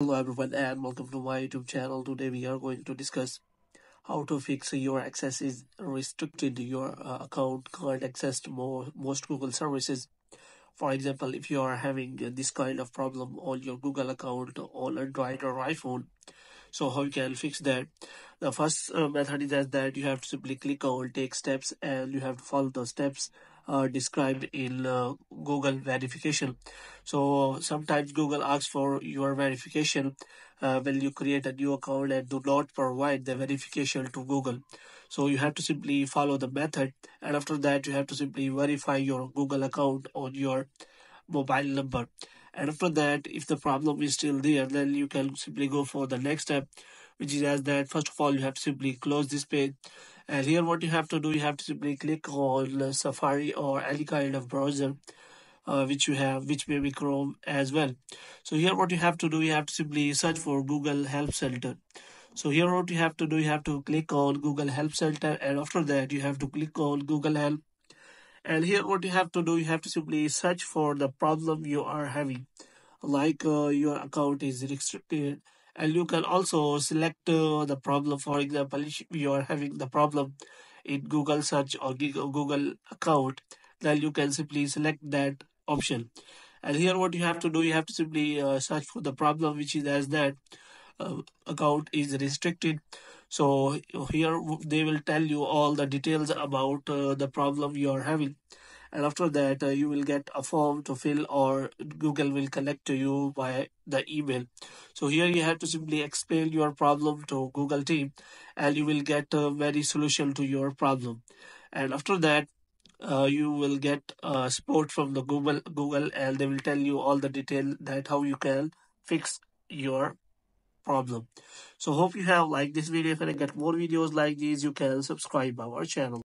Hello everyone and welcome to my YouTube channel. Today we are going to discuss how to fix your access is restricted. Your account can't access to most Google services. For example, if you are having this kind of problem on your Google account on Android or iPhone, so how you can fix that? The first method is that you have to simply click on take steps and you have to follow the steps described in Google verification. So sometimes Google asks for your verification when you create a new account and do not provide the verification to Google. So you have to simply follow the method, and after that you have to simply verify your Google account on your mobile number. And after that, if the problem is still there, then you can simply go for the next step, which is as that first of all you have to simply close this page. And here what you have to do, you have to simply click on Safari or any kind of browser which you have, which may be Chrome as well. So here what you have to do, you have to simply search for Google Help Center. So here what you have to do, you have to click on Google Help Center, and after that you have to click on Google Help. And here what you have to do, you have to simply search for the problem you are having, like your account is restricted. And you can also select the problem. For example, if you are having the problem in Google search or Google account, then you can simply select that option. And here what you have to do, you have to simply search for the problem, which is as that account is restricted. So here they will tell you all the details about the problem you are having, and after that you will get a form to fill, or Google will connect to you by the email. So here you have to simply explain your problem to Google team, and you will get a very solution to your problem. And after that you will get support from the Google, and they will tell you all the detail that how you can fix your problem. So hope you have liked this video. If you get more videos like these, you can subscribe our channel.